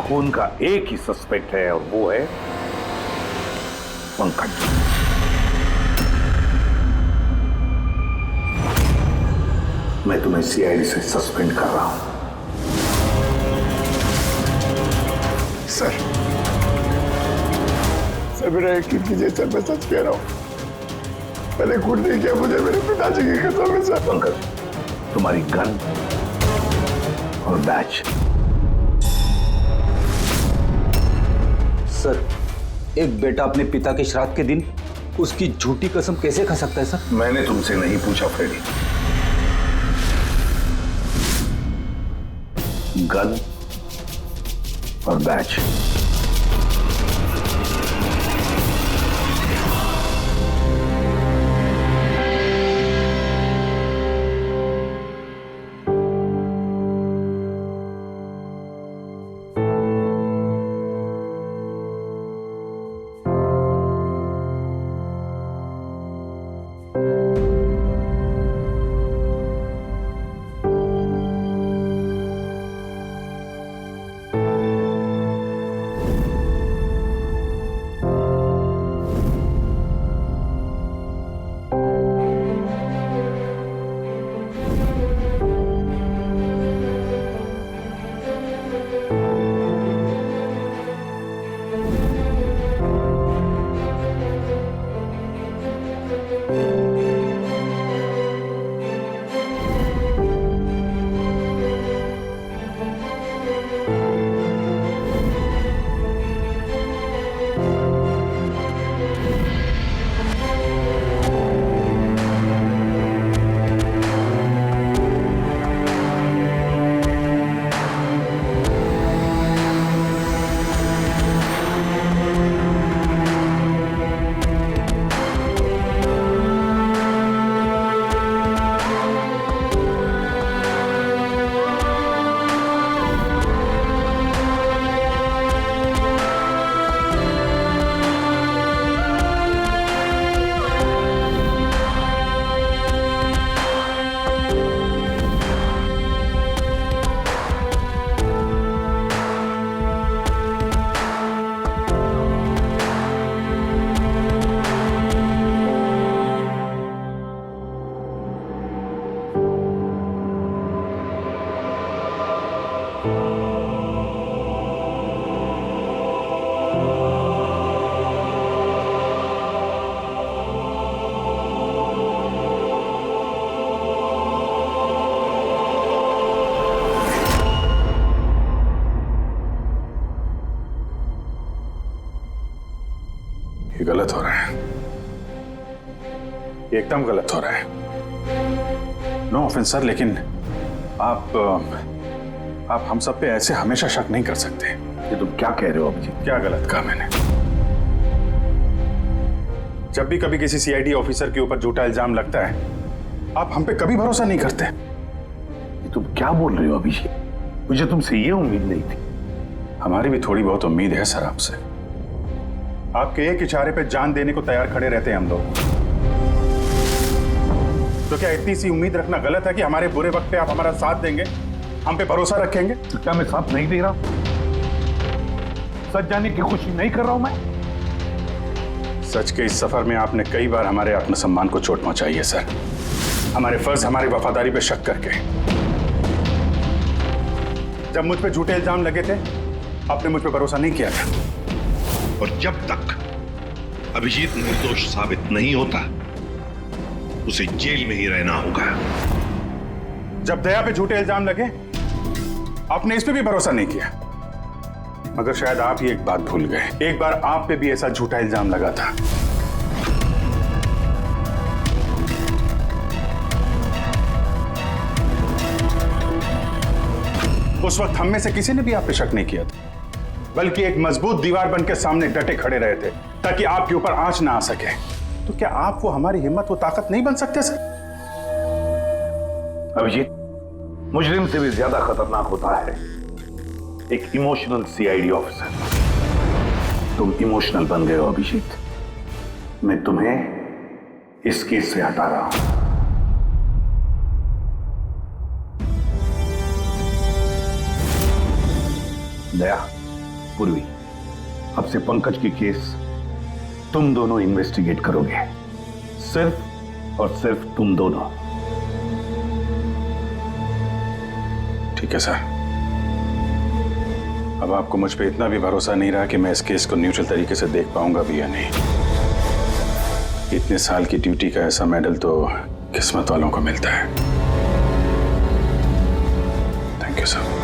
खून का एक ही सस्पेक्ट है और वो है पंकज। मैं तुम्हें सीआईडी से सस्पेंड कर रहा हूं। सर मेरा यकीन कीजिए सर, मैं सच कह रहा हूं, मैंने खून नहीं किया, मुझे मेरे पिताजी की कसम है सर। पंकज, तुम्हारी गन और बैच। सर, एक बेटा अपने पिता के श्राद्ध के दिन उसकी झूठी कसम कैसे खा सकता है सर? मैंने तुमसे नहीं पूछा फ्रेडी। गन और बैच। ये गलत हो रहा है, ये एकदम गलत हो रहा है। नो ऑफेंस सर, लेकिन आप हम सब पे ऐसे हमेशा शक नहीं कर सकते। ये तुम क्या कह रहे हो अभिजीत? क्या गलत कहा मैंने? जब भी कभी किसी सीआईडी ऑफिसर के ऊपर झूठा इल्जाम लगता है, आप हम पे कभी भरोसा नहीं करते। ये तुम क्या बोल रहे हो अभिजीत? मुझे तुमसे ये उम्मीद नहीं थी। हमारी भी थोड़ी बहुत उम्मीद है सर आपसे। आपके एक इशारे पे जान देने को तैयार खड़े रहते हैं हम लोग। तो क्या इतनी सी उम्मीद रखना गलत है कि हमारे बुरे वक्त पे आप हमारा साथ देंगे, हम पे भरोसा रखेंगे? तो क्या मैं साथ नहीं दे रहा हूं? सच जाने की खुशी नहीं कर रहा हूं मैं? सच के इस सफर में आपने कई बार हमारे आत्मसम्मान को चोट पहुंचाई है सर, हमारे फर्ज, हमारी वफादारी पे शक करके। जब मुझ पे झूठे इल्जाम लगे थे, आपने मुझ पे भरोसा नहीं किया था। और जब तक अभिजीत निर्दोष साबित नहीं होता, उसे जेल में ही रहना होगा। जब दया पे झूठे इल्जाम लगे, आपने इस पे भी भरोसा नहीं किया। मगर शायद आप ही एक बात भूल गए, एक बार आप पे भी ऐसा झूठा इल्जाम लगा था। उस वक्त हम में से किसी ने भी आप पे शक नहीं किया था, बल्कि एक मजबूत दीवार बनकर सामने डटे खड़े रहे थे ताकि आपके ऊपर आंच ना आ सके। तो क्या आप वो हमारी हिम्मत, वो ताकत नहीं बन सकते सर? अभिजीत, मुजरिम से भी ज्यादा खतरनाक होता है एक इमोशनल सीआईडी ऑफिसर। तुम इमोशनल बन गए हो अभिजीत। मैं तुम्हें इस केस से हटा रहा हूं। दया, पूर्वी, अब से पंकज की केस तुम दोनों इन्वेस्टिगेट करोगे, सिर्फ और सिर्फ तुम दोनों। ठीक है सर। अब आपको मुझ पे इतना भी भरोसा नहीं रहा कि मैं इस केस को न्यूट्रल तरीके से देख पाऊंगा भी या नहीं। इतने साल की ड्यूटी का ऐसा मेडल तो किस्मत वालों को मिलता है। Thank you sir.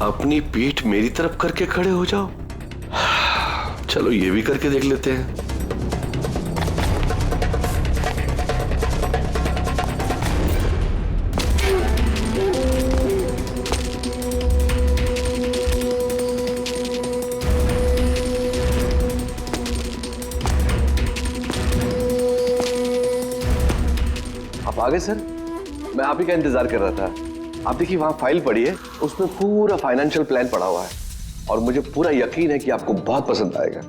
अपनी पीठ मेरी तरफ करके खड़े हो जाओ। चलो ये भी करके देख लेते हैं। आप आ गए सर, मैं आप ही का इंतजार कर रहा था। आप देखिए वहां फाइल पड़ी है, उसमें पूरा फाइनेंशियल प्लान पड़ा हुआ है और मुझे पूरा यकीन है कि आपको बहुत पसंद आएगा।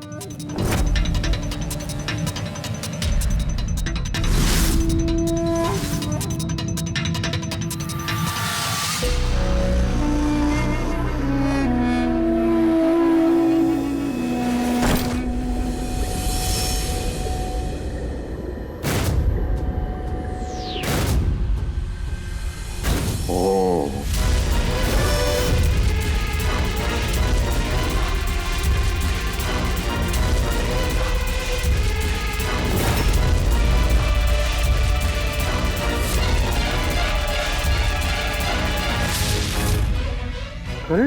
अरे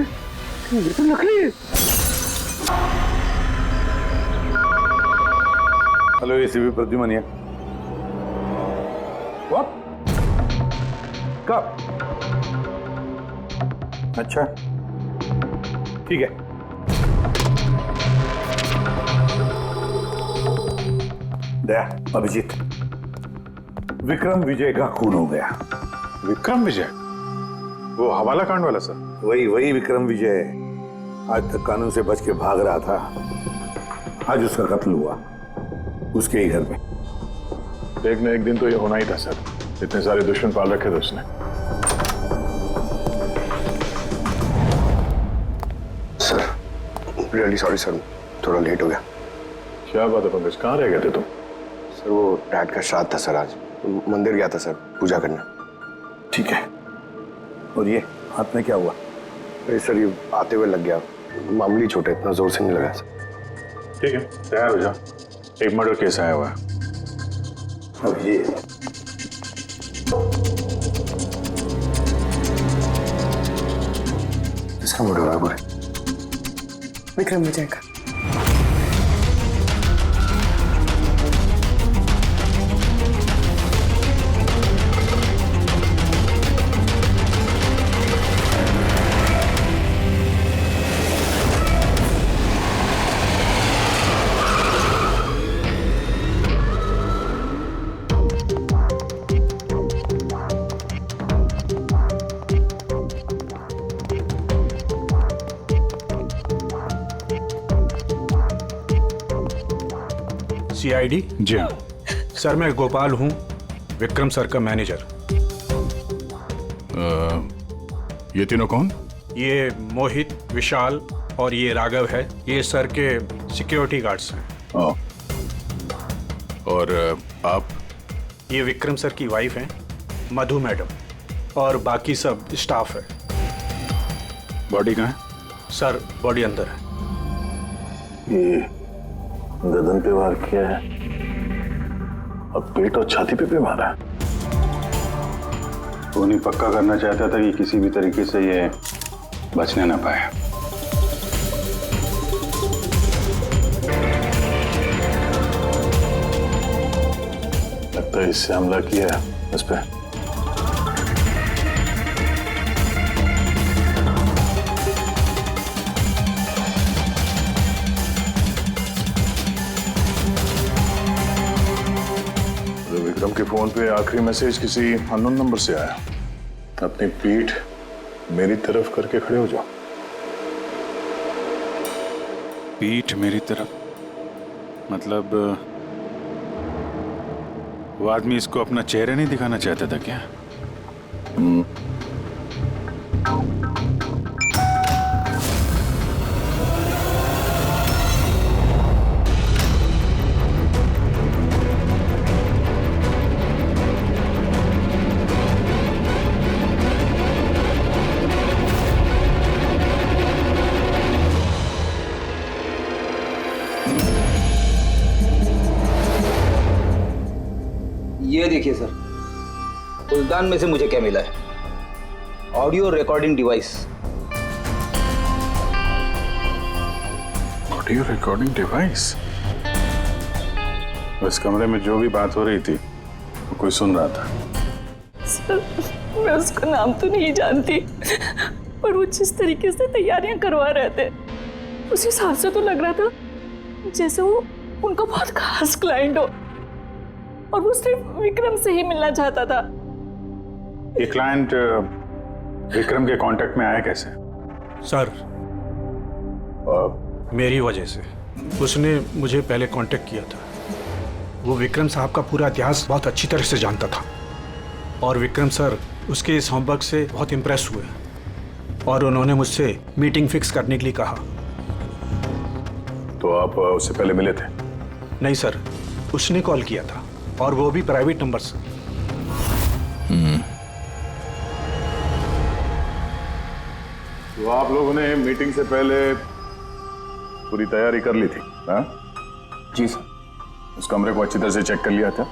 ये तो नकली है। Hello ACP Pradyuman here। What? कब? अच्छा ठीक है। दया, अभिजीत, विक्रम विजय का खून हो गया। विक्रम विजय? वो हवाला कांड वाला सर? वही विक्रम विजय आज तक कानून से बच के भाग रहा था। आज उसका कत्ल हुआ उसके ही घर में। एक न एक दिन तो ये होना ही था सर, इतने सारे दुश्मन पाल रखे थे उसने। सर रियली सॉरी सर, थोड़ा लेट हो गया। क्या बात है पंकज, कहाँ रह गए थे तुम? सर वो डैड का श्राद्ध था सर, आज मंदिर गया था सर पूजा करने। ठीक है। और ये हाथ में क्या हुआ? अरे सर ये आते हुए लग गया, मामूली चोट है, इतना जोर से नहीं लगा सर। ठीक है, तैयार हो जाओ, एक मर्डर केस आया हुआ है। अब ये इसका मर्डर हुआ है विक्रम विजय का। सीआईडी? जी हाँ। सर मैं गोपाल हूँ, विक्रम सर का मैनेजर। ये तीनों कौन? ये मोहित, विशाल और ये राघव है, ये सर के सिक्योरिटी गार्ड्स हैं। और आप? ये विक्रम सर की वाइफ हैं मधु मैडम, और बाकी सब स्टाफ है। बॉडी कहाँ है? सर बॉडी अंदर है। ये गर्दन पे वार किया है और पेट और छाती पे भी मारा है। धोनी पक्का करना चाहता था कि किसी भी तरीके से ये बचने ना पाए। लगता है इससे हमला किया है इस पे। विक्रम के फोन पे आखिरी मैसेज किसी अननोन नंबर से आया। अपनी पीठ मेरी तरफ करके खड़े हो जाओ। पीठ मेरी तरफ मतलब वो आदमी इसको अपना चेहरा नहीं दिखाना चाहता था क्या? ये देखिए सर, उद्यान में से मुझे क्या मिला है? Audio recording device. Audio recording device? इस कमरे में जो भी बात हो रही थी वो कोई सुन रहा था। सर, मैं उसका नाम तो नहीं जानती, पर वो जिस तरीके से तैयारियां करवा रहे थे उस हिसाब से तो लग रहा था जैसे वो उनका बहुत खास क्लाइंट हो और वो सिर्फ विक्रम से ही मिलना चाहता था। ये क्लाइंट विक्रम के कांटेक्ट में आया कैसे? सर मेरी वजह से। उसने मुझे पहले कांटेक्ट किया था। वो विक्रम साहब का पूरा इतिहास बहुत अच्छी तरह से जानता था और विक्रम सर उसके इस होमवर्क से बहुत इम्प्रेस हुए और उन्होंने मुझसे मीटिंग फिक्स करने के लिए कहा। तो आप उससे पहले मिले थे? नहीं सर, उसने कॉल किया था और वो भी प्राइवेट नंबर से। तो आप लोगों ने मीटिंग से पहले पूरी तैयारी कर ली थी? हाँ जी सर। उस कमरे को अच्छी तरह से चेक कर लिया था?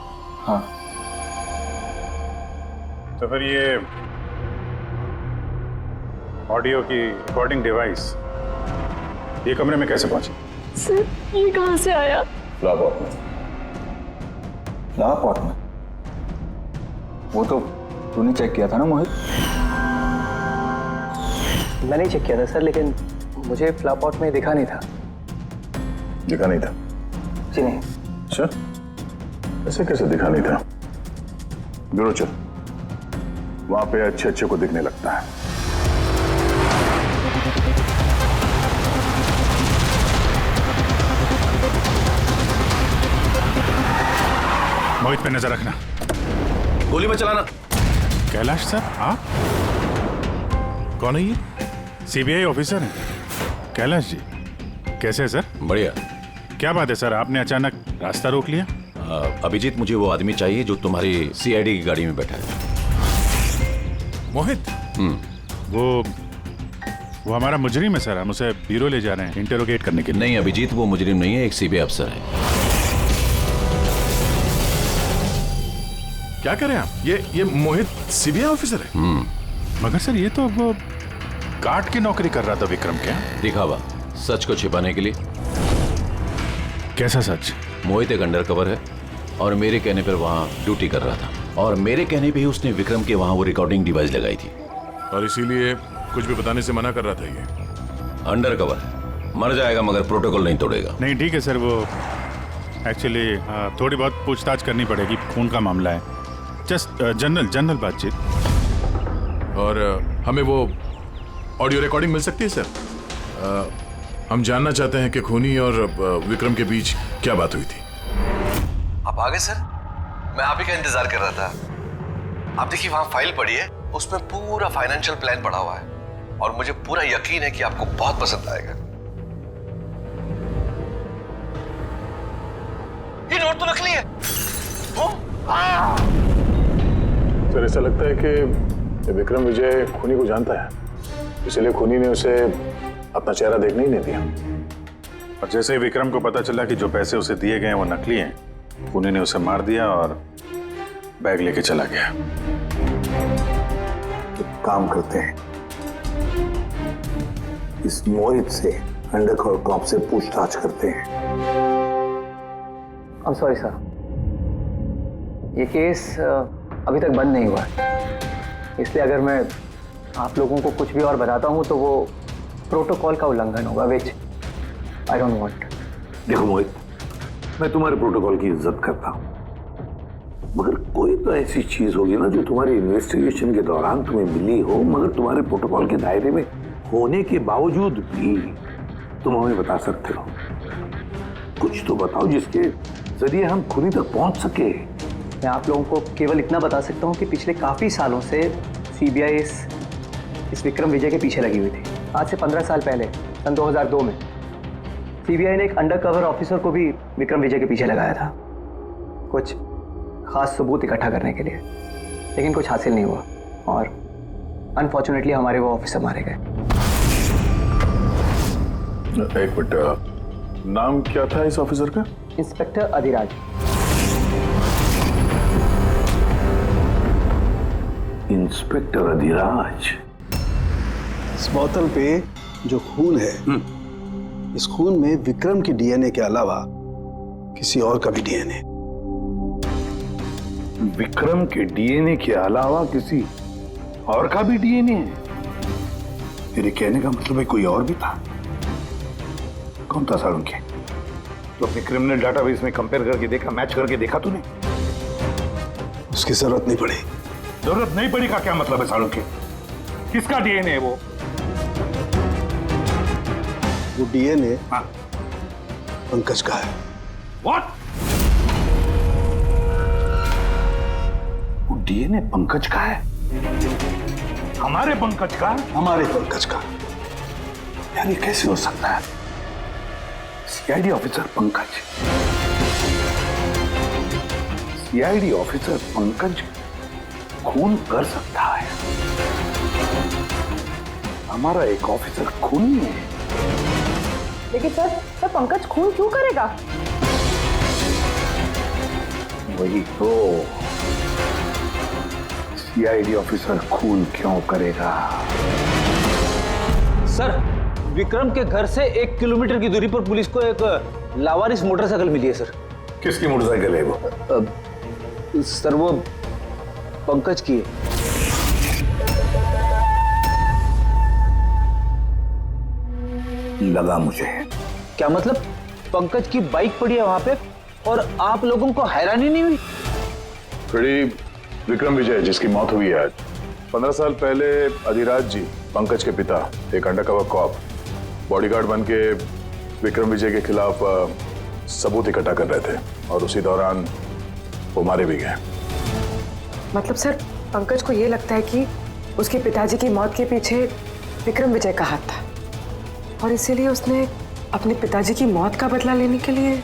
हाँ। तो फिर ये ऑडियो की रिकॉर्डिंग डिवाइस ये कमरे में कैसे पहुंची? सर, ये कहाँ से आया? फ्लावर में। फ्लावर पॉट में? वो तो तूने चेक किया था ना मोहित? मैंने चेक किया था सर, लेकिन मुझे फ्लावर पॉट में दिखा नहीं था। दिखा नहीं था? जी नहीं। अच्छा, ऐसे कैसे दिखा नहीं था? ब्यूरो चल, वहां पे अच्छे अच्छे को दिखने लगता है। मोहित पे नजर रखना। गोली में चलाना। कैलाश सर आप? कौन है ये? सीबीआई ऑफिसर हैं। कैलाश जी कैसे है सर? बढ़िया। क्या बात है सर, आपने अचानक रास्ता रोक लिया? अभिजीत, मुझे वो आदमी चाहिए जो तुम्हारी सीआईडी की गाड़ी में बैठा है। मोहित? वो हमारा मुजरिम है सर, हम उसे ब्यूरो ले जा रहे हैं इंटेरोगेट करने के लिए। नहीं अभिजीत, वो मुजरिम नहीं है, एक सीबीआई अफसर है। क्या करें आप? ये मोहित सीबीआई ऑफिसर है? मगर सर ये तो वो गार्ड की नौकरी कर रहा था विक्रम। क्या दिखावा? सच को छिपाने के लिए। कैसा सच? मोहित एक अंडर कवर है और मेरे कहने पर वहाँ ड्यूटी कर रहा था और मेरे कहने पे ही उसने विक्रम के वहाँ वो रिकॉर्डिंग डिवाइस लगाई थी और इसीलिए कुछ भी बताने से मना कर रहा था। ये अंडर कवर है, मर जाएगा मगर प्रोटोकॉल नहीं तोड़ेगा। नहीं ठीक है सर, वो एक्चुअली थोड़ी बहुत पूछताछ करनी पड़ेगी, खून का मामला है। जस्ट जनरल बातचीत। और हमें वो ऑडियो रिकॉर्डिंग मिल सकती है सर? हम जानना चाहते हैं कि खूनी और विक्रम के बीच क्या बात हुई थी। आप आ गए सर? मैं आप ही का इंतजार कर रहा था। आप देखिए वहां फाइल पड़ी है, उसमें पूरा फाइनेंशियल प्लान पड़ा हुआ है और मुझे पूरा यकीन है कि आपको बहुत पसंद आएगा। ये नोट तो नकली है। सर ऐसा लगता है कि विक्रम विजय खूनी को जानता है। इसलिए खूनी ने उसे अपना चेहरा देखने ही नहीं दिया। और जैसे ही विक्रम को पता चला कि जो पैसे उसे दिए गए वो नकली हैं, खूनी ने उसे मार दिया और बैग लेके चला गया। तो काम करते हैं, इस मोहित से अंडरकवर कॉप से पूछताछ करते हैं। I'm sorry सर, ये केस अभी तक बंद नहीं हुआ है, इसलिए अगर मैं आप लोगों को कुछ भी और बताता हूँ तो वो प्रोटोकॉल का उल्लंघन होगा, विच आई डोंट वांट। देखो मोहित, मैं तुम्हारे प्रोटोकॉल की इज्जत करता हूँ, मगर कोई तो ऐसी चीज होगी ना जो तुम्हारी इन्वेस्टिगेशन के दौरान तुम्हें मिली हो, मगर तुम्हारे प्रोटोकॉल के दायरे में होने के बावजूद भी तुम हमें बता सकते हो। कुछ तो बताओ जिसके जरिए हम खूनी तक पहुंच सके। मैं आप लोगों को केवल इतना बता सकता हूँ कि पिछले काफ़ी सालों से सीबीआई इस विक्रम विजय के पीछे लगी हुई थी। आज से 15 साल पहले सन 2002 में सीबीआई ने एक अंडरकवर ऑफिसर को भी विक्रम विजय के पीछे लगाया था, कुछ खास सबूत इकट्ठा करने के लिए, लेकिन कुछ हासिल नहीं हुआ और अनफॉर्चुनेटली हमारे वो ऑफिसर मारे गए। एक मिनट, नाम क्या था इस ऑफिसर का? इंस्पेक्टर अधिराज। इंस्पेक्टर अधिराज। इस बोतल पे जो खून है, इस खून में विक्रम की डीएनए के अलावा किसी और का भी डीएनए। विक्रम के डीएनए के अलावा किसी और का भी डीएनए है? तेरे कहने का मतलब है कोई और भी था? कौन था सालुंखे? तो अपने क्रिमिनल डाटाबेस में कंपेयर करके देखा, मैच करके देखा तूने? उसकी जरूरत नहीं पड़ी। जरूरत नहीं पड़ी का क्या मतलब है सालुंखे? किसका डीएनए है वो? वो डीएनए हाँ, पंकज का है। व्हाट? वो डीएनए पंकज का है? हमारे पंकज का? हमारे पंकज का। यार ये कैसे हो सकता है? CID officer Pankaj, CID officer Pankaj खून कर सकता है? हमारा एक ऑफिसर खूनी है। लेकिन सर पंकज खून क्यों करेगा? वही तो, सीआईडी ऑफिसर खून क्यों करेगा? सर, विक्रम के घर से 1 किलोमीटर की दूरी पर पुलिस को एक लावारिस मोटरसाइकिल मिली है सर। किसकी मोटरसाइकिल है वो? सर वो पंकज की है। लगा मुझे। क्या मतलब? पंकज की बाइक पड़ी है वहां पे और आप लोगों को हैरानी नहीं हुई? विक्रम विजय जिसकी मौत हुई है आज, 15 साल पहले अधिराज जी, पंकज के पिता, एक अंडरकवर कॉप, बॉडीगार्ड बन के विक्रम विजय के खिलाफ सबूत इकट्ठा कर रहे थे और उसी दौरान वो मारे भी गए। मतलब सर, पंकज को ये लगता है कि उसके पिताजी की मौत के पीछे विक्रम विजय का हाथ था और इसीलिए उसने अपने पिताजी की मौत का बदला लेने के लिए।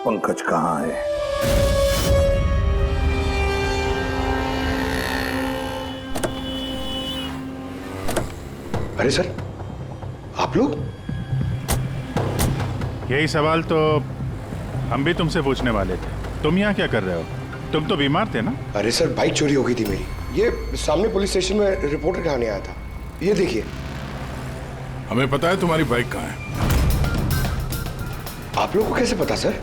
पंकज कहाँ है? अरे सर, आप लोग? यही सवाल तो हम भी तुमसे पूछने वाले थे। तुम यहाँ क्या कर रहे हो? तुम तो बीमार थे ना? अरे सर, बाइक चोरी हो गई थी मेरी। ये सामने पुलिस स्टेशन में रिपोर्टर कराने आया था। ये देखिए। हमें पता है तुम्हारी बाइक कहाँ है। आप लोगों को कैसे पता सर?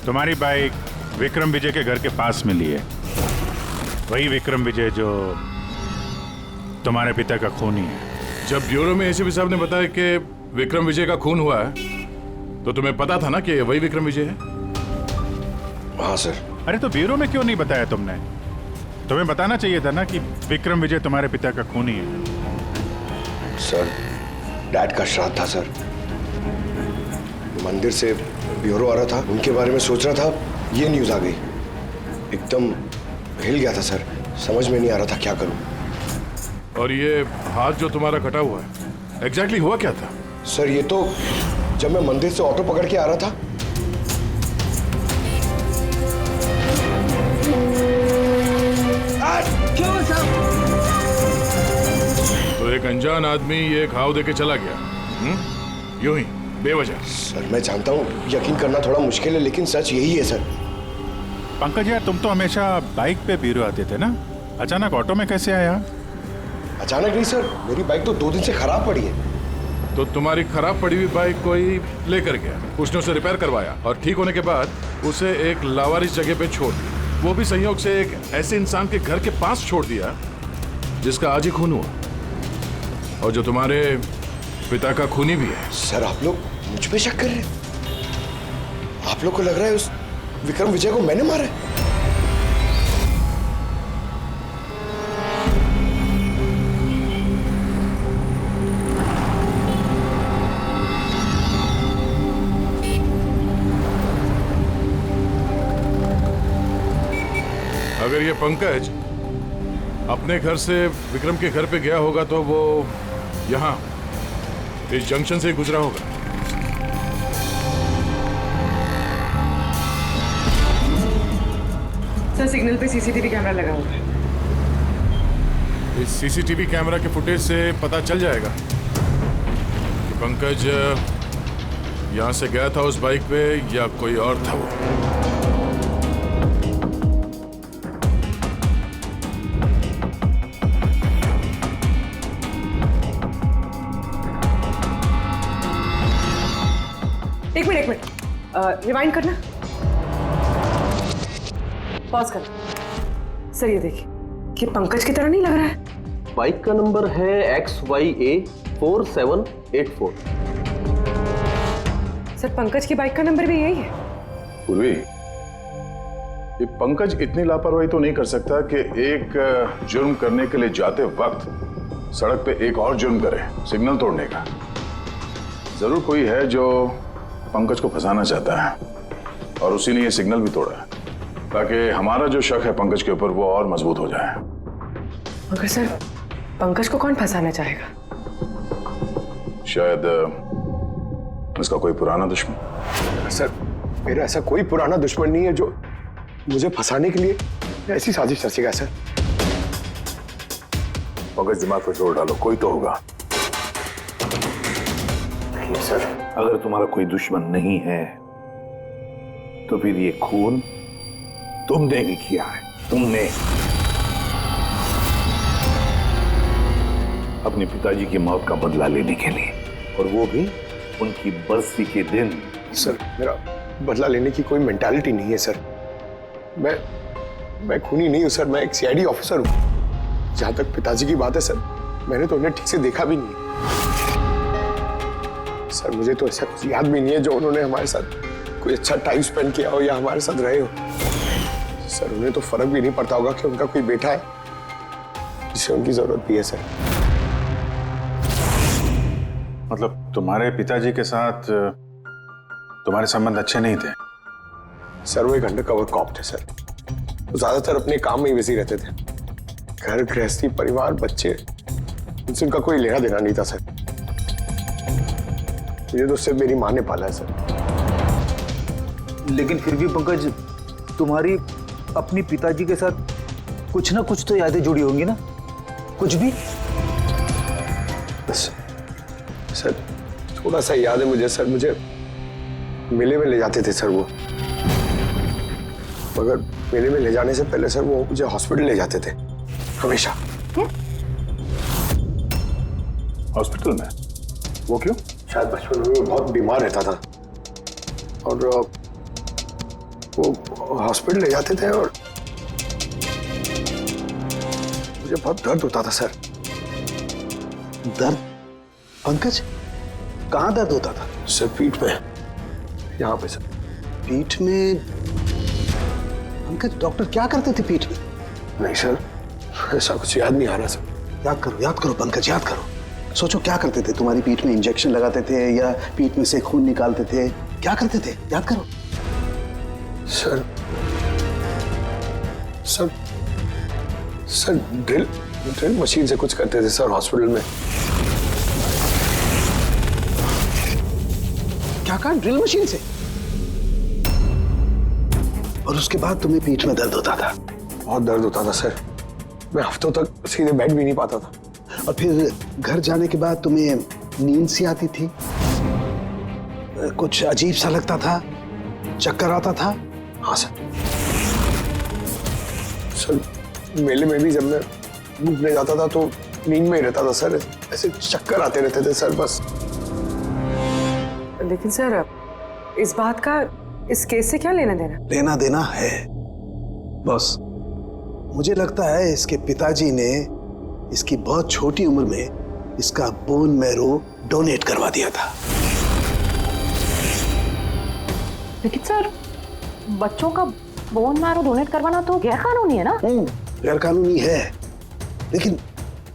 तुम्हारी बाइक विक्रम विजय के घर के पास मिली है। वही विक्रम विजय जो तुम्हारे पिता का खूनी है। जब ब्यूरो में एसीपी साहब ने बताया कि विक्रम विजय का खून हुआ है, तो तुम्हें पता था ना कि वही विक्रम विजय है? हाँ सर। अरे तो ब्यूरो में क्यों नहीं बताया तुमने? तुम्हें बताना चाहिए था ना कि विक्रम विजय तुम्हारे पिता का खूनी है। सर, डैड का श्राद्ध था सर। मंदिर से ब्यूरो आ रहा था, उनके बारे में सोच रहा था, ये न्यूज आ गई। एकदम हिल गया था सर, समझ में नहीं आ रहा था क्या करूं। और ये हाथ जो तुम्हारा कटा हुआ है, एग्जैक्टली हुआ क्या था? सर ये तो जब मैं मंदिर से ऑटो पकड़ के आ रहा था, और एक अनजान आदमी ये घाव देके चला गया, यूं ही बेवजह। सर मैं जानता हूँ यकीन करना थोड़ा मुश्किल है, लेकिन सच यही है सर। पंकज यार, तुम तो हमेशा बाइक पे बीरो आते थे ना, अचानक ऑटो में कैसे आया? अचानक नहीं सर, मेरी बाइक तो 2 दिन से खराब पड़ी है। तो तुम्हारी खराब पड़ी हुई बाइक कोई लेकर गया, उसने उसे रिपेयर करवाया और ठीक होने के बाद उसे एक लावारिस जगह पे छोड़ दिया, वो भी संयोग से एक ऐसे इंसान के घर के पास छोड़ दिया जिसका आज ही खून हुआ और जो तुम्हारे पिता का खूनी भी है। सर आप लोग मुझ पे शक कर रहे हैं? आप लोग को लग रहा है उस विक्रम विजय को मैंने मारा है? अगर ये पंकज अपने घर से विक्रम के घर पे गया होगा तो वो यहाँ इस जंक्शन से ही गुजरा होगा। सर सिग्नल पे सीसीटीवी कैमरा लगा हुआ है। इस सीसीटीवी कैमरा के फुटेज से पता चल जाएगा कि पंकज यहाँ से गया था उस बाइक पे या कोई और था वो। एक मिनट रिवाइंड करना, पॉज कर। सर ये देखिए, कि पंकज की तरह नहीं लग रहा है। बाइक का नंबर है XYA4784। सर पंकज की बाइक का नंबर भी यही है। पूर्वी, ये पंकज इतनी लापरवाही तो नहीं कर सकता कि एक जुर्म करने के लिए जाते वक्त सड़क पे एक और जुर्म करे, सिग्नल तोड़ने का। जरूर कोई है जो पंकज को फंसाना चाहता है और उसी ने ये सिग्नल भी तोड़ा है ताकि हमारा जो शक है पंकज के ऊपर वो और मजबूत हो जाए। मगर सर पंकज को कौन फंसाना चाहेगा? शायद उसका कोई पुराना दुश्मन। सर मेरा ऐसा कोई पुराना दुश्मन नहीं है जो मुझे फंसाने के लिए ऐसी साजिश रचेगा। सर पंकज दिमाग पर जोर डालो, कोई तो होगा। नहीं सर, अगर तुम्हारा कोई दुश्मन नहीं है तो फिर ये खून तुमने ही किया है। तुमने अपने पिताजी की मौत का बदला लेने के लिए, और वो भी उनकी बरसी के दिन। सर मेरा बदला लेने की कोई मेंटालिटी नहीं है सर। मैं खूनी नहीं हूं सर, मैं एक सीआईडी ऑफिसर हूं। जहां तक पिताजी की बात है सर, मैंने तो उन्हें ठीक से देखा भी नहीं। सर मुझे तो ऐसा कुछ याद भी नहीं है जो उन्होंने हमारे साथ कोई अच्छा टाइम स्पेंड किया हो या हमारे साथ रहे हो। सर उन्हें तो फर्क भी नहीं पड़ता होगा कि उनका कोई बेटा है जिसे उनकी जरूरत भी है। सर मतलब तुम्हारे पिताजी के साथ तुम्हारे संबंध अच्छे नहीं थे? सर वो एक अंडरकवर कॉप थे सर। वो ज्यादातर अपने काम में ही बिजी रहते थे। घर गृहस्थी परिवार बच्चे उनसे उनका कोई लेना देना नहीं था सर। मुझे तो सिर्फ मेरी माँ ने पाला है सर। लेकिन फिर भी पंकज, तुम्हारी अपनी पिताजी के साथ कुछ ना कुछ तो यादें जुड़ी होंगी ना? कुछ भी? बस सर थोड़ा सा याद है मुझे सर। मुझे मेले में ले जाते थे सर वो, मगर मेले में ले जाने से पहले सर वो मुझे हॉस्पिटल ले जाते थे हमेशा। हॉस्पिटल में? वो क्यों? शायद बचपन में वो बहुत बीमार रहता था और वो हॉस्पिटल ले जाते थे और मुझे बहुत दर्द होता था सर। दर्द? पंकज कहाँ दर्द होता था? सर पीठ में, यहाँ पे सर। पीठ में? पंकज डॉक्टर क्या करते थे पीठ में? नहीं सर ऐसा कुछ याद नहीं आ रहा सर। याद करो पंकज, याद करो। सोचो क्या करते थे? तुम्हारी पीठ में इंजेक्शन लगाते थे या पीठ में से खून निकालते थे? क्या करते थे? याद करो। Sir sir sir drill machine से कुछ करते थे सर हॉस्पिटल में। क्या कहा? ड्रिल मशीन से? और उसके बाद तुम्हें पीठ में दर्द होता था? बहुत दर्द होता था सर। मैं हफ्तों तक सीधे बैठ भी नहीं पाता था। और फिर घर जाने के बाद तुम्हें नींद सी आती थी, कुछ अजीब सा लगता था, चक्कर आता था। हाँ सर। सर मेले में भी जब मैं घूमने जाता था तो नींद में ही रहता था सर, ऐसे चक्कर आते रहते थे सर बस। लेकिन सर इस बात का इस केस से क्या लेना देना? लेना देना है बॉस। मुझे लगता है इसके पिताजी ने इसकी बहुत छोटी उम्र में इसका बोन मैरो डोनेट करवा दिया था। लेकिन सर बच्चों का बोन मैरो डोनेट करवाना तो गैर कानूनी है ना? गैर कानूनी है, लेकिन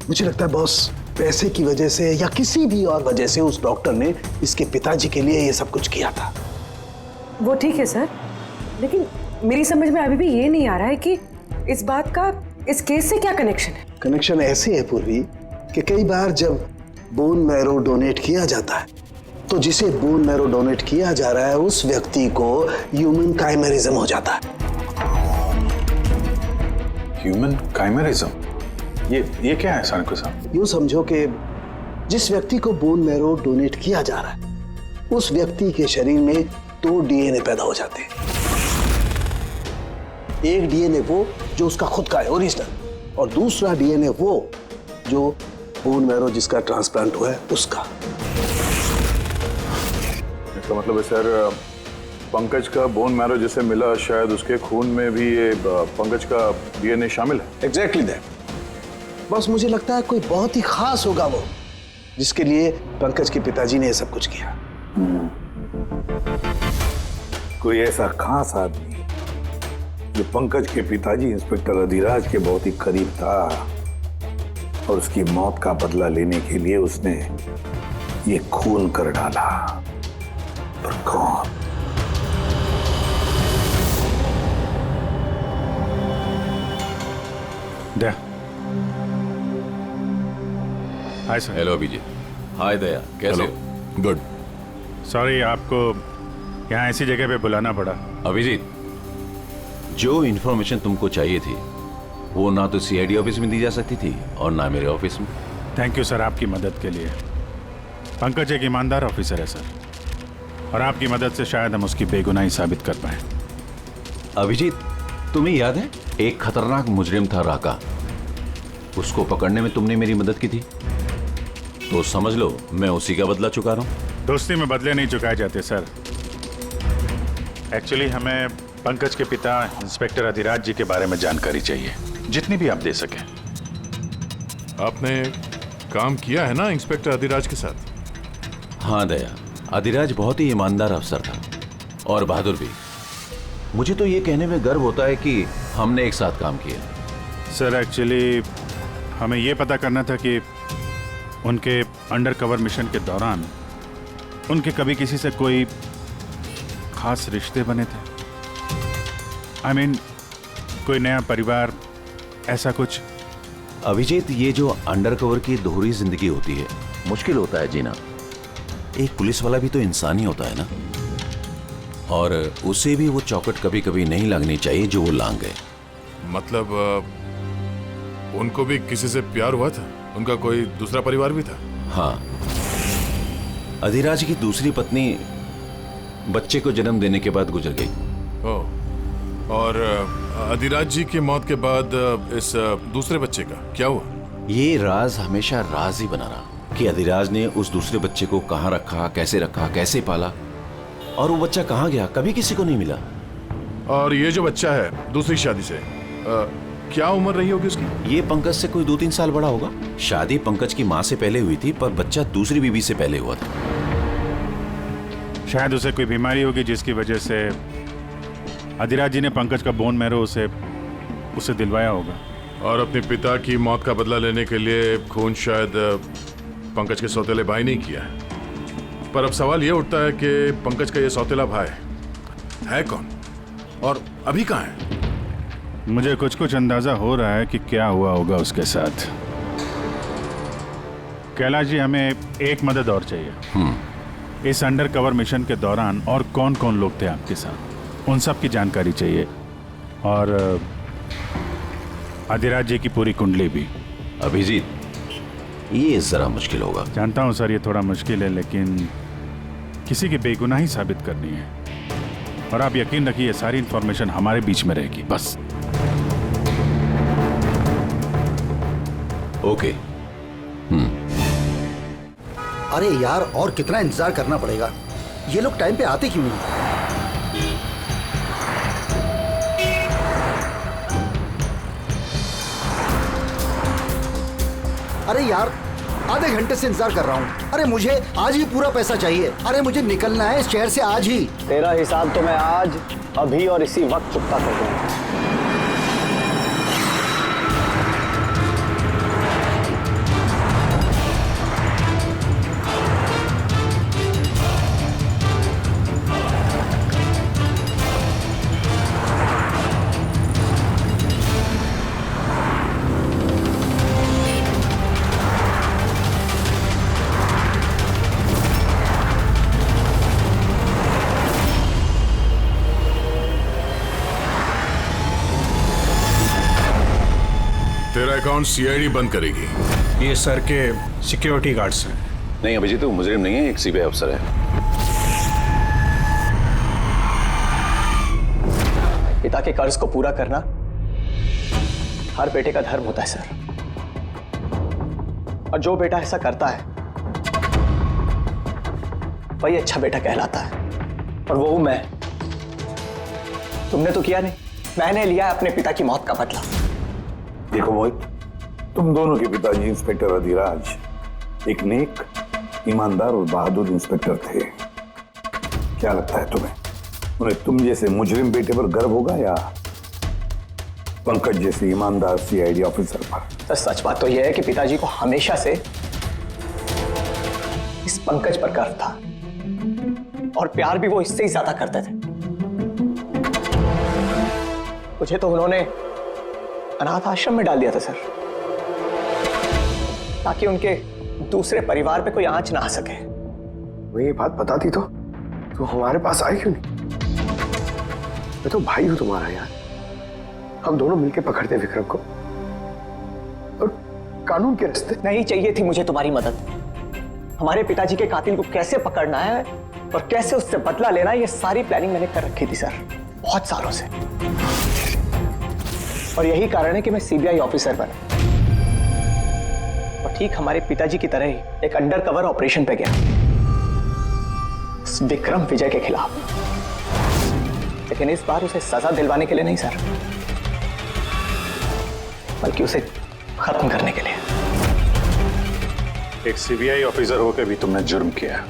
मुझे लगता है बॉस पैसे की वजह से या किसी भी और वजह से उस डॉक्टर ने इसके पिताजी के लिए ये सब कुछ किया था। वो ठीक है सर, लेकिन मेरी समझ में अभी भी ये नहीं आ रहा है कि इस बात का इस केस से क्या कनेक्शन है। कनेक्शन ऐसे है पूर्वी कि कई बार जब बोन मैरो डोनेट किया जाता है तो जिसे बोन मैरो डोनेट किया जा रहा है उस व्यक्ति को ह्यूमन काइमेरिज्म हो जाता है। ह्यूमन काइमेरिज्म? ये क्या है सानिको साहब? यूं समझो कि जिस व्यक्ति को बोन मैरो डोनेट किया जा रहा है उस व्यक्ति के शरीर में 2 डीएनए पैदा हो जाते हैं। एक डीएनए वो जो उसका खुद का है ओरिजिनल, और दूसरा डीएनए वो जो बोन मैरो जिसका ट्रांसप्लांट हुआ है उसका। इसका मतलब है सर पंकज का बोन मैरो जिसे मिला शायद उसके खून में भी ये पंकज का डीएनए शामिल है। Exactly that. बस मुझे लगता है कोई बहुत ही खास होगा वो जिसके लिए पंकज के पिताजी ने ये सब कुछ किया। कोई ऐसा खास आदमी जो पंकज के पिताजी इंस्पेक्टर अधिराज के बहुत ही करीब था और उसकी मौत का बदला लेने के लिए उसने ये खून कर डाला। पर कौन? Daya. Hi sir. Hello Abhijeet. Hi Daya, कैसे हो? गुड। सॉरी आपको यहाँ ऐसी जगह पे बुलाना पड़ा। अभिजीत, जो इन्फॉर्मेशन तुमको चाहिए थी वो ना तो सीआईडी ऑफिस में दी जा सकती थी और ना मेरे ऑफिस में। थैंक यू सर आपकी मदद के लिए। पंकज एक ईमानदार ऑफिसर है सर, और आपकी मदद से शायद हम उसकी बेगुनाही साबित कर पाए। अभिजीत, तुम्हें याद है एक खतरनाक मुजरिम था राका, उसको पकड़ने में तुमने मेरी मदद की थी, तो समझ लो मैं उसी का बदला चुका रहा हूं। दोस्ती में बदले नहीं चुकाए जाते सर। एक्चुअली हमें पंकज के पिता इंस्पेक्टर अधिराज जी के बारे में जानकारी चाहिए, जितनी भी आप दे सकें। आपने काम किया है ना इंस्पेक्टर अधिराज के साथ? हाँ दया, अधिराज बहुत ही ईमानदार अफसर था और बहादुर भी। मुझे तो ये कहने में गर्व होता है कि हमने एक साथ काम किया। सर एक्चुअली हमें ये पता करना था कि उनके अंडर कवर मिशन के दौरान उनके कभी किसी से कोई खास रिश्ते बने थे। I mean, कोई नया परिवार, ऐसा कुछ। अभिजीत, ये जो अंडरकवर की दोहरी जिंदगी होती है, मुश्किल होता है जीना। एक पुलिस वाला भी तो इंसान ही होता है ना, और उसे भी वो चौकट कभी कभी नहीं लगनी चाहिए जो वो लांग गए। मतलब उनको भी किसी से प्यार हुआ था? उनका कोई दूसरा परिवार भी था? हाँ, अधिराज की दूसरी पत्नी बच्चे को जन्म देने के बाद गुजर गई। ओह, और अधिराज जी की मौत के बाद इस दूसरे बच्चे का क्या हुआ? ये राज हमेशा राज ही बना रहा कि अधिराज ने उस दूसरे बच्चे को कहाँ रखा, कैसे पाला, और वो बच्चा कहाँ गया, कभी किसी को नहीं मिला। और ये जो बच्चा है दूसरी शादी से, क्या उम्र रही होगी उसकी? ये पंकज से कोई 2-3 साल बड़ा होगा। शादी पंकज की माँ से पहले हुई थी, पर बच्चा दूसरी बीवी से पहले हुआ था। शायद उसे कोई बीमारी होगी जिसकी वजह से अधिराज जी ने पंकज का बोन मैरो उसे दिलवाया होगा। और अपने पिता की मौत का बदला लेने के लिए खून शायद पंकज के सौतेले भाई ने किया है। पर अब सवाल ये उठता है कि पंकज का ये सौतेला भाई है कौन और अभी कहाँ है? मुझे कुछ अंदाजा हो रहा है कि क्या हुआ होगा उसके साथ। कैलाश जी, हमें एक मदद और चाहिए। इस अंडर कवर मिशन के दौरान और कौन कौन लोग थे आपके साथ, उन सब की जानकारी चाहिए, और अधिराज जी की पूरी कुंडली भी। अभिजीत, ये जरा मुश्किल होगा। जानता हूं सर, ये थोड़ा मुश्किल है, लेकिन किसी की बेगुनाही साबित करनी है। और आप यकीन रखिए, ये सारी इंफॉर्मेशन हमारे बीच में रहेगी, बस। ओके। अरे यार, और कितना इंतजार करना पड़ेगा? ये लोग टाइम पे आते क्यों नहीं? अरे यार, आधे घंटे से इंतजार कर रहा हूँ। अरे मुझे आज ही पूरा पैसा चाहिए। अरे मुझे निकलना है इस शहर से आज ही। तेरा हिसाब तो मैं आज, अभी और इसी वक्त चुकता कर दूंगा। तेरा अकाउंट सीआईडी बंद करेगी। ये सर के सिक्योरिटी गार्ड्स हैं। नहीं अभिजीत, वो मुजरिम नहीं है, एक सीबीआई अफसर है। पिता के कर्ज को पूरा करना हर बेटे का धर्म होता है सर। और जो बेटा ऐसा करता है वही अच्छा बेटा कहलाता है। और वो हूं मैं। तुमने तो किया नहीं, मैंने लिया है अपने पिता की मौत का बदला। देखो मोहित, तुम दोनों के पिताजी इंस्पेक्टर अधिराज एक नेक, ईमानदार और बहादुर इंस्पेक्टर थे। क्या लगता है तुम्हें, उन्हें तुम जैसे मुजरिम बेटे पर गर्व होगा या पंकज जैसे ईमानदार सीआईडी ऑफिसर पर? तो सच बात तो यह है कि पिताजी को हमेशा से इस पंकज पर गर्व था और प्यार भी वो इससे ही ज्यादा करते थे। मुझे तो उन्होंने अनाथ आश्रम में डाल दिया था सर, ताकि उनके दूसरे परिवार पे कोई आंच ना आ सके। वो ये बात बताती तो हमारे पास आई क्यों नहीं? मैं तो भाई हूं तुम्हारा यार। हम दोनों मिलके पकड़ते विक्रम को और कानून के रास्ते। नहीं चाहिए थी मुझे तुम्हारी मदद। हमारे पिताजी के कातिल को कैसे पकड़ना है और कैसे उससे बदला लेना है, ये सारी प्लानिंग मैंने कर रखी थी सर, बहुत सालों से। और यही कारण है कि मैं सीबीआई ऑफिसर बना और ठीक हमारे पिताजी की तरह ही एक अंडरकवर ऑपरेशन पे गया उस विक्रम विजय के खिलाफ। लेकिन इस बार उसे सजा दिलवाने के लिए नहीं सर, बल्कि उसे खत्म करने के लिए। एक सीबीआई ऑफिसर होकर भी तुमने जुर्म किया।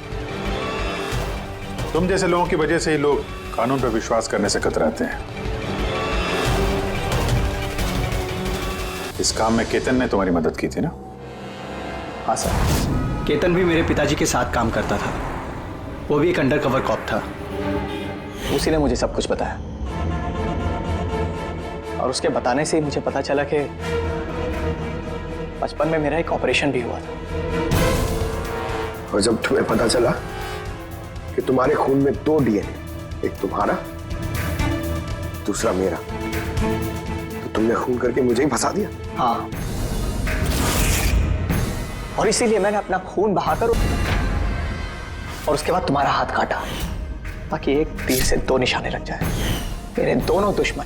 तुम जैसे लोगों की वजह से ही लोग कानून पर विश्वास करने से कतराते हैं। इस काम में केतन ने तुम्हारी मदद की थी ना? हाँ सर, केतन भी मेरे पिताजी के साथ काम करता था। वो भी एक अंडरकवर कॉप था। उसी ने मुझे सब कुछ बताया और उसके बताने से ही मुझे पता चला कि बचपन में मेरा एक ऑपरेशन भी हुआ था। और जब तुम्हें पता चला कि तुम्हारे खून में 2 डीएनए, एक तुम्हारा दूसरा मेरा, तो तुमने खून करके मुझे ही फंसा दिया। हाँ, और इसीलिए मैंने अपना खून बहाकर और उसके बाद तुम्हारा हाथ काटा, ताकि एक तीर से 2 निशाने लग जाए। मेरे दोनों दुश्मन,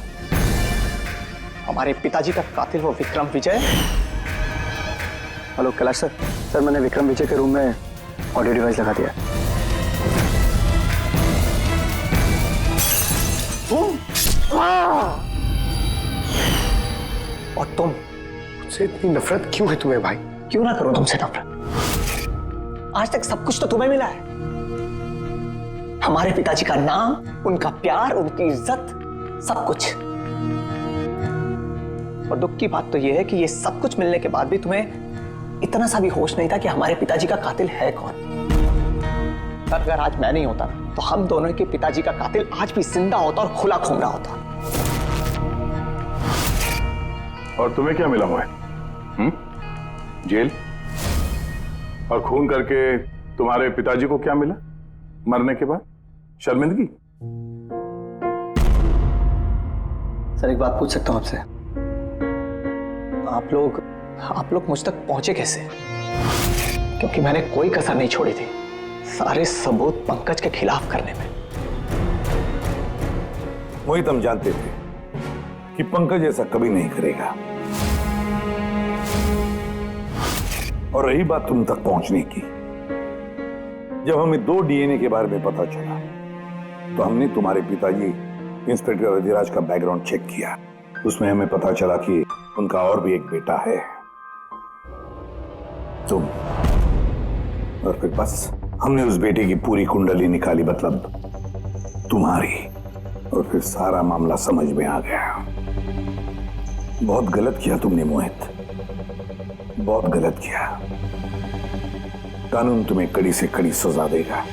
हमारे पिताजी का कातिल वो Vikram Vijay. Hello Kailash sir. Sir मैंने विक्रम विजय के रूम में ऑडियो डिवाइस लगा दिया। और तुम, मुझसे इतनी नफरत क्यों है तुम्हें भाई? क्यों ना करो तुमसे नफरत? आज तक सब कुछ तो तुम्हें मिला है। हमारे पिताजी का नाम, उनका प्यार, उनकी इज्जत, सब कुछ। और दुख की बात तो यह है कि ये सब कुछ मिलने के बाद भी तुम्हें इतना सा भी होश नहीं था कि हमारे पिताजी का कातिल है कौन। अगर आज मैं नहीं होता तो हम दोनों के पिताजी का कातिल आज भी जिंदा होता और खुला घूम रहा होता। और तुम्हें क्या मिला हुआ है? जेल? और खून करके तुम्हारे पिताजी को क्या मिला मरने के बाद? शर्मिंदगी? सर एक बात पूछ सकता हूं आपसे? आप लोग मुझ तक पहुंचे कैसे? क्योंकि मैंने कोई कसर नहीं छोड़ी थी सारे सबूत पंकज के खिलाफ करने में। मोहित, हम जानते थे कि पंकज ऐसा कभी नहीं करेगा। और रही बात तुम तक पहुंचने की, जब हमें 2 डीएनए के बारे में पता चला तो हमने तुम्हारे पिताजी इंस्पेक्टर अधिराज का बैकग्राउंड चेक किया। उसमें हमें पता चला कि उनका और भी एक बेटा है, तुम। और फिर बस हमने उस बेटे की पूरी कुंडली निकाली, मतलब तुम्हारी। और फिर सारा मामला समझ में आ गया। बहुत गलत किया तुमने मोहित, बहुत गलत किया। कानून तुम्हें कड़ी से कड़ी सजा देगा,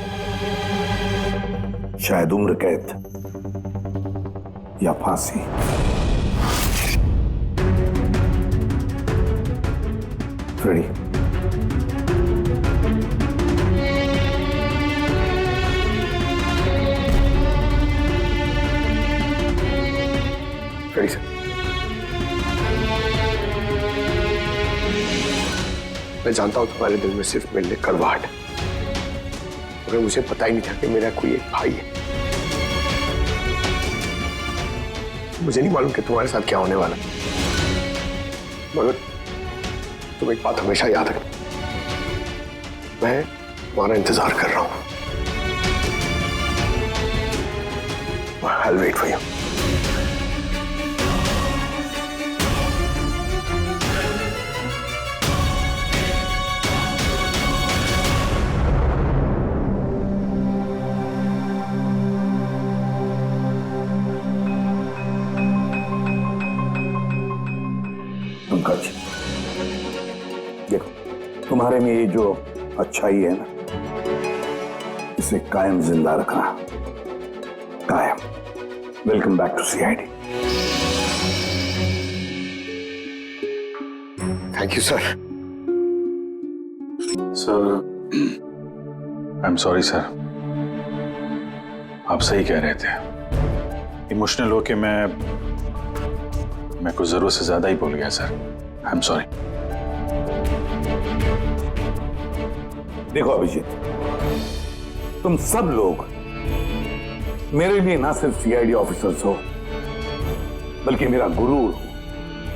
शायद उम्र कैद या फांसी। फ्रेडी, फ्रेडी सर, मैं जानता हूं तुम्हारे दिल में सिर्फ मेरे लिए कड़वाहट है, मगर मुझे पता ही नहीं था कि मेरा कोई एक भाई है। मुझे नहीं मालूम कि तुम्हारे साथ क्या होने वाला, मगर तुम एक बात हमेशा याद रखना, मैं तुम्हारा इंतजार कर रहा हूं। I'll wait for you. Pankaj, देखो, तुम्हारे में ये जो अच्छाई है ना, इसे कायम जिंदा रखना, कायम। Welcome back to CID. Thank you sir. Sir, I am sorry sir, आप सही कह रहे थे। इमोशनल होके मैं कुछ जरूरत से ज्यादा ही बोल गया सर। I am sorry. देखो अभिजीत, तुम सब लोग मेरे लिए ना सिर्फ सीआईडी ऑफिसर्स हो, बल्कि मेरा गुरूर हो,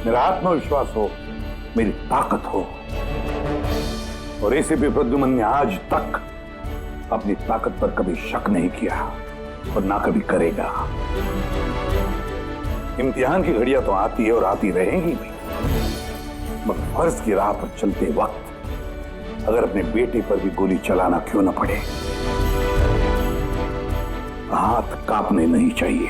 मेरा आत्मविश्वास हो, मेरी ताकत हो। और एसीपी प्रद्युमन ने आज तक अपनी ताकत पर कभी शक नहीं किया और ना कभी करेगा। इम्तिहान की घड़ियां तो आती है और आती रहेंगी भी, मगर फर्ज की राह पर चलते वक्त अगर अपने बेटे पर भी गोली चलाना क्यों न पड़े, हाथ कांपने नहीं चाहिए।